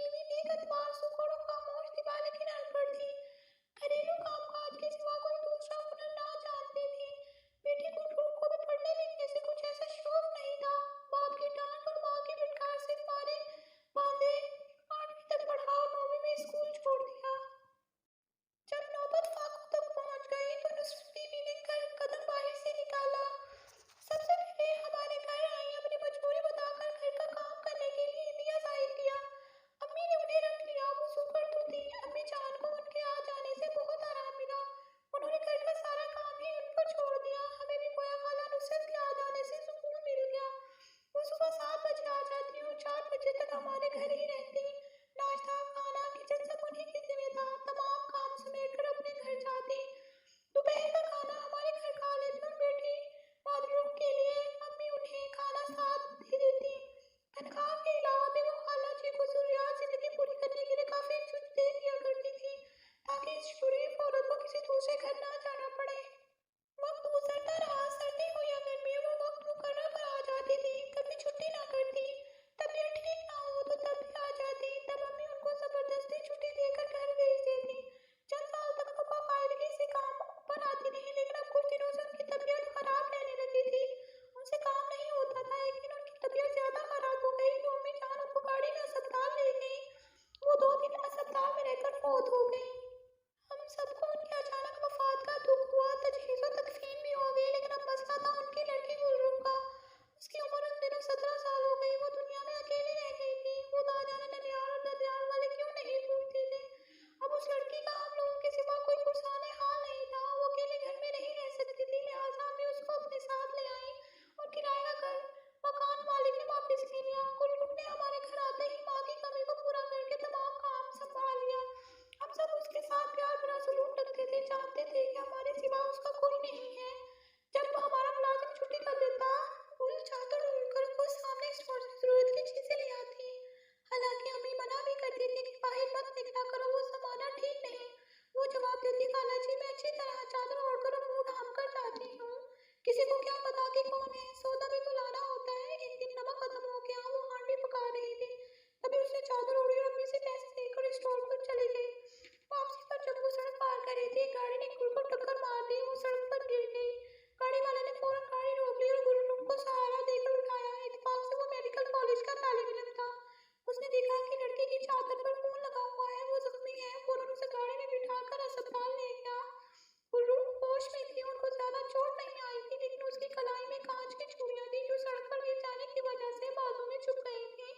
बीवी बेगतबार सुखड़ और खामोश थी, लेकिन अनपढ़ थी। घरेलू कामकाज के सिवा कोई दूसरा हुनर ना जानती थी। बेटी गुडरूप को भी पढ़ने लिखने से कुछ ऐसा शौक नहीं था। बाप की डांट और माँ की फिटकार से मारे बांधे 8वीं तक पढ़ा और 9वीं में स्कूल छोड़ दिया। जब नौबत फाकू तक पहुंच गई तो नुसरत बीवी ने कदम बाहर से निकाला। सबसे पहले हमारे घर आई, अपनी मजबूरी बताकर घर का काम करने के लिए इंडिया जाहिर किया। अम्मी ने उन्हें रख लिया। वो सुखड़ तो थी, अम्मी जान को उनके आ जाने से बहुत आराम मिला। उन्होंने घर का सारा काम ही उन पर छोड़ दिया। हमें भी गोया खाला नुसरत के आ जाने से सुकून मिल गया। वो सुबह 7 बजे आ जाती और 4 बजे तक हमारे घर ही रहती। नाश्ता, खाना, किचन सब उन्हीं के जिम्मे था। तमाम काम समेट कर अपने घर जाती। दोपहर का खाना हमारे घर खा लेती और बेटी मादरों के लिए अम्मी उन्हें खाना साथ दे देती। तनख्वाह के अलावा भी वो खाला जी को जरूरियात जिंदगी पूरी करने के लिए काफी छूट दे दिया करती थी, ताकि इस शरीफ औरत को किसी दूसरे घर ना जाना पड़े। वक्त गुजरता रहा, सर्दी हो या गर्मी, वो वक्त मुकर्रर पर आ जाती थी, कभी छुट्टी ना करती। तबीयत ठीक ना हो तो तब भी आ जाती। तब अम्मी उनको जबरदस्ती छुट्टी देकर घर भेज देती। चंद साल तक तो बाकायदगी से काम पर आती रही, लेकिन अब कुछ दिनों से उनकी तबीयत खराब रहने लगी थी। उनसे काम नहीं होता था। एक दिन उनकी तबीयत ज्यादा खराब हो गई तो अम्मी जान उनको गाड़ी में अस्पताल ले गई। वो 2 दिन अस्पताल में रहकर फौत हो गई। हम सबको उनके अचानक वफात का दुख हुआ। तजहीज़ और तकफीन भी हो गई, लेकिन अब मसला था उनकी लड़की गुलरूब का। उसकी उम्र उन दिनों 17 साल हो गई। वो दुनिया में अकेली रह गई थी। वो दाजान ननियाल और ददियाल वाले क्यों नहीं ढूंढते थे। अब उस लड़की का हम लोगों के सिवा कोई पुरसाने हाल नहीं था। वो अकेले घर में नहीं रह सकती थी, लिहाजा हमें उसको अपने साथ ले आई और किराए का घर मकान मालिक ने वापस ले लिया। गुलरूब ने हमारे घर आते ही माँ की कमी को पूरा करके तमाम काम संभाल लिया। हम सब उसके साथ प्यार भरा सलूक रखते थे, जानते थे कि हमारे सिवा उसका कोई नहीं है। जब हमारा मुलाजिम छुट्टी कर देता, गुल चादर ओढ़कर उसको सामने स्टोर से जरूरत की चीजें ले आती। हालांकि अम्मी मना भी करती थी कि बाहर मत निकला करो, वो जमाना ठीक नहीं। वो जवाब देती, खाला जी मैं अच्छी तरह चादर ओढ़कर और मुंह ढांप कर जाती हूँ, किसी को क्या पता कि कौन है। सौदा भी तो लाना होता है। एक दिन नमक खत्म हो गया, वो हांडी पका रही थी, तभी उसने चादर ओढ़ी और अम्मी से पैसे लेकर स्टोर पर चली गई। वापसी पर जब वो सड़क पार कर रही थी, गाड़ी ने गुल को टक्कर मार दी। वो सड़क पर गिर गई। गाड़ी वाले ने फौरन गाड़ी रोक ली और गुल को सहारा देकर उठाया। इत्तेफाक से वो मेडिकल कॉलेज का तालिब इल्म था। उसने देखा कि लड़के की चादर पर खून लगा हुआ है, वो जख्मी है। फौरन उसे गाड़ी में बिठाकर अस्पताल ले गया। गुलरूब होश में थी, उनको ज्यादा चोट नहीं आई थी, लेकिन उसकी कलाई में कांच की चूड़ियां थी जो सड़क पर गिर जाने की वजह से बाजू में चुभ गई थी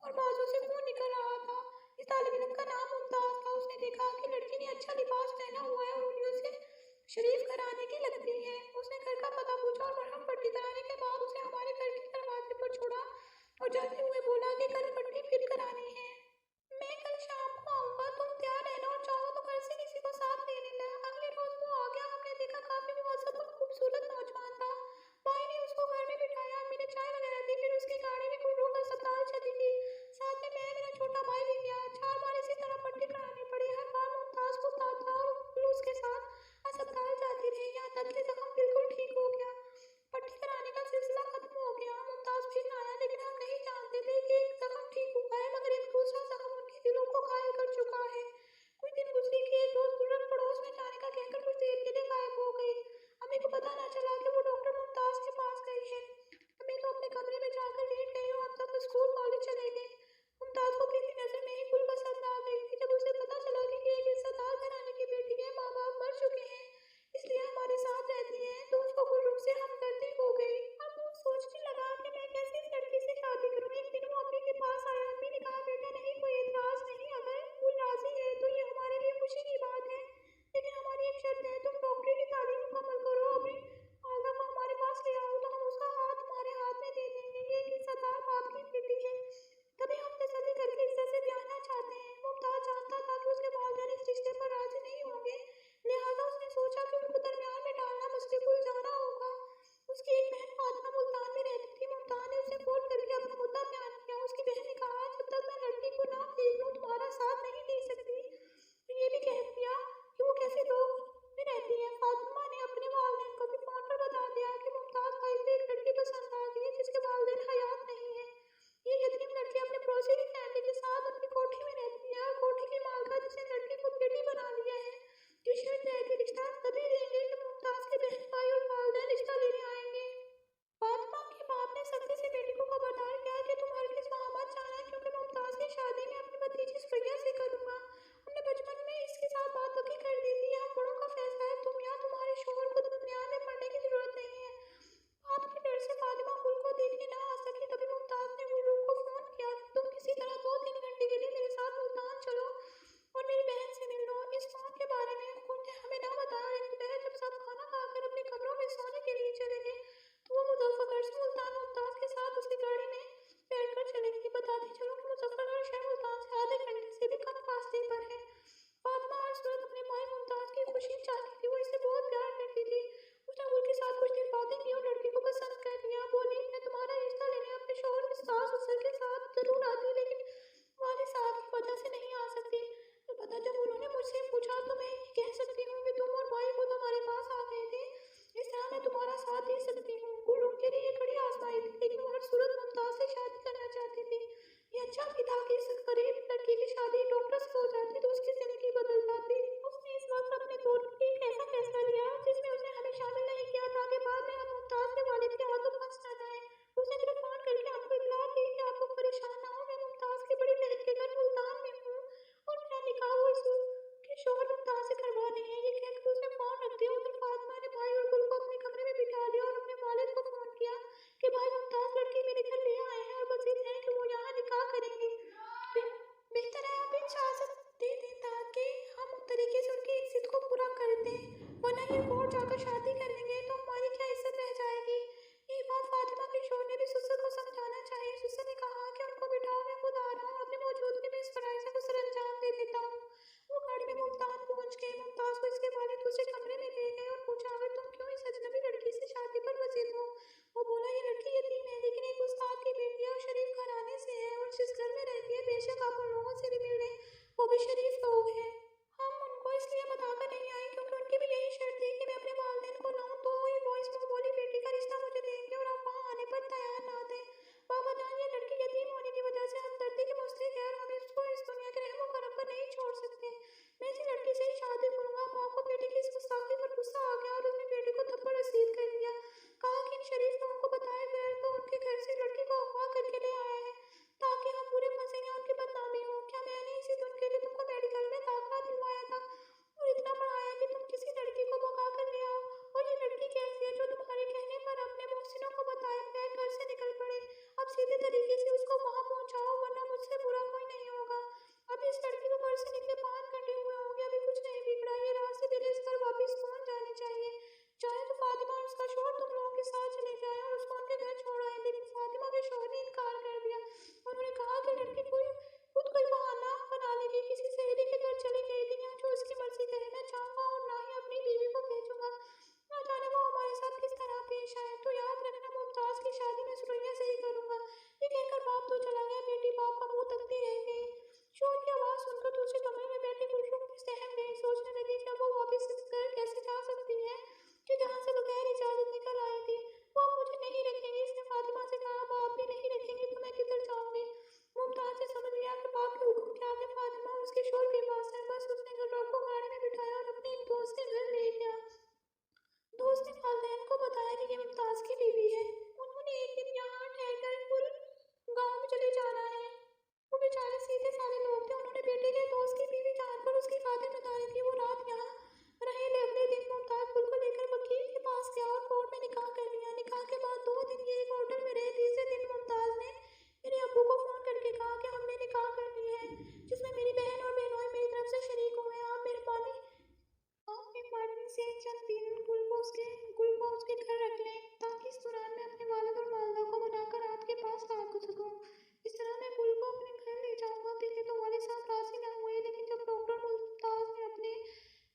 और बाजू से खून निकल रहा था। इस तालिब इल्म का नाम मुमताज था। उसने देखा कि लड़की ने अच्छा लिबास पहना हुआ है और उंगलियों से शरीफ घराने की लगती है। उसने घर का पता पूछा और मरहम पट्टी कराने के बाद उसे हमारे घर के दरवाजे पर छोड़ा और जाते हुए बोला कि कल पट्टी फिर करानी है। मैं कल शाम को आऊंगा, तुम तैयार रहना और चाहो तो घर से किसी को साथ ले लेना। अगले रोज वो आ गया। हमने देखा काफी मुहज्जब और खूबसूरत नौजवान था। भाई ने उसको घर में बिठाया, अम्मी ने चाय वगैरह दी, फिर उसकी गाड़ी में गुलरूब अस्पताल चली गई। साथ में मैं, मेरा छोटा भाई भी गया। 4 बार इसी तरह पट्टी करानी पड़ी। हर बार मुमताज को था और उसके साथ अस्पताल जाती रही, यहाँ तक कि जख्म बिल्कुल ठीक हो गया। पट्टी कराने का सिलसिला खत्म हो गया। मुमताज फिर आया, लेकिन हम नहीं जानते थे कि एक जख्म ठीक हुआ है मगर एक दूसरा जख्म उनके दिलों को घायल कर चुका है। कुछ दिन गुजरे कि एक रोज गुलरूब पड़ोस में जाने का कहकर कुछ देर के लिए गायब हो गई। हमें को पता न चला कि वो डॉक्टर मुमताज के पास गई है। हमें तो अपने कमरे में जाकर लेट गई और हम सब स्कूल कॉलेज चले गए। मुमताज को पहली नजर में ही गुल पसंद आ गई थी। जब उसे पता चला कि एक इज्जतदार घराने की बेटी है, माँ बाप मर चुके हैं, इसलिए हमारे साथ रहती है, तो उसको गुलरूब से हमदर्दी हो गई। अब वो सोचने लगा कि मैं कैसे इस लड़की से शादी करूँ। एक दिन वो अम्मी के पास आया। अम्मी ने कहा, बेटा नहीं, कोई एतराज नहीं, अगर गुल राजी है तो ये हमारे लिए खुशी की बात है, लेकिन हमारी एक शर्त है, तुम डॉक्टरी की तालीम मुकम्मल करो, अभी आलदा को हमारे पास ले आओ तो हम उसका हाथ तुम्हारे हाथ में दे देंगे। ये एक इज्जतदार बाप की बेटी है। तभी हम तसल्ली करके इज्जत से ब्याहना चाहते हैं। मुमताज जानता था कि उसके वालिदैन इस रिश्ते पर राजी नहीं होंगे, लिहाजा उसने सोचा कि उनको दरमियान में डालना मसले को उलझाना होगा। उसकी एक बहन फातिमा मुल्तान में रहती थी। मुमताज ने उसे फोन करके अपना मुद्दा बयान किया। उसकी बहन ने कहा, जब तक मैं लड़की को ना देख लूं तुम्हारा साथ नहीं दे सकती। तो ये भी कह दिया कि वो कैसे लोग में रहती है। फातिमा ने अपने वालिदैन को भी फोन पर बता दिया कि मुमताज भाई को एक लड़की पसंद आ गई है जिसके वालिदैन हयात नहीं है। ये यतीम लड़की अपने पड़ोसी की फैमिली के साथ अपनी कोठी ने फातिमा और उसके शोहर के पास है। बस उसने गुलरोब को गाड़ी में बिठाया और अपने एक दोस्त के घर ले गया। दोस्त ने वालिदैन को बताया कि ये मुमताज़ की बीवी है। उन्होंने एक दिन यहाँ ठहरकर कुल गाँव में चले जाना है। वो बेचारे सीधे साधे लोग थे। उन्होंने बेटे के दोस्त की बीवी जानकर उसकी खातिर बता रही थी। वो रात यहाँ रहे। अगले दिन मुमताज़ कुल को लेकर वकील के पास गया और कोर्ट में निकाह कर लिया। निकाह के बाद 2 दिन ये एक होटल में रहे। तीसरे दिन मुमताज़ ने मेरे अब्बू को फ़ोन करके कहा कि हमने निकाह कर ली है, जिसमें मेरी बहन और बहनोई मेरी तरफ से शरीक हुए हैं। आप मेहरबानी से चंद दिन गुल को उसके घर रख लें, ताकि इस दौरान मैं अपने वालिद और वालिदा को मनाकर आपके पास ला सकूं। इस तरह मैं गुल को अपने घर ले जाऊंगा। पहले तो वालिद साहब राजी न हुए, लेकिन जब डॉक्टर मुमताज़ ने अपने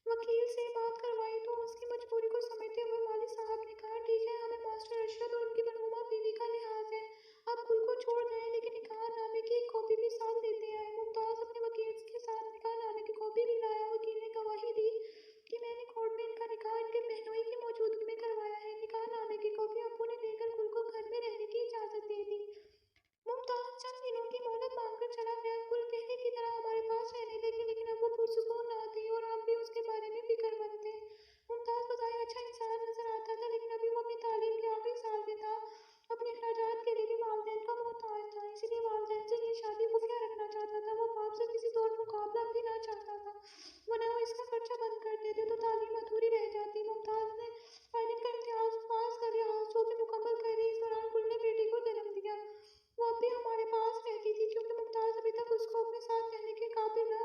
वकील से बात करवाई तो उसकी मजबूरी को समझते हुए वालिद साहब ने कहा, ठीक है, हमें मास्टर अरशद और उनकी मरहूमा बीवी का लिहाज है, आप गुल को छोड़ दें, लेकिन निकाहनामे की एक कॉपी भी साथ लेते आए। मुमताज़ अपने वकील के साथ निकाहनामे की कॉपी भी लाया। वकील ने गवाही दी कि मैंने कोर्ट में इनका निकाह इनके बहनोई की मौजूदगी में करवाया है। निकाहनामे की कॉपी अब्बू ने देकर गुल को घर में रहने की इजाज़त दे दी। मुमताज़ चंद दिनों की मोहलत मांगकर चला गया। गुल पहले की तरह हमारे पास रहने लगी, लेकिन अब वो पुरसुकून ना थी और हम भी उसके बारे में फिक्रमंद थे। मुमताज़ बज़ाहिर अच्छा इंसान नजर आता था, लेकिन अभी वो अपनी तालीम के आखिरी साल में था। अपने अखराजात के लिए भी वालिदैन का मोहताज था, इसीलिए वालिदैन से ये शादी खुफिया रखना चाहता था। वो बाप से किसी दौर मुकाबला भी ना चाहता था, वरना वो इसका खर्चा बंद कर देते तो तालीम अधूरी रह जाती। मुमताज़ ने फाइनल का इम्तिहान पास कर लिया। हाउस जॉब भी मुकम्मल कर रही। इस दौरान गुल ने बेटी को जन्म दिया। वो अब भी हमारे पास रहती थी, क्योंकि मुमताज़ अभी तक उसको अपने साथ रहने के काबिल न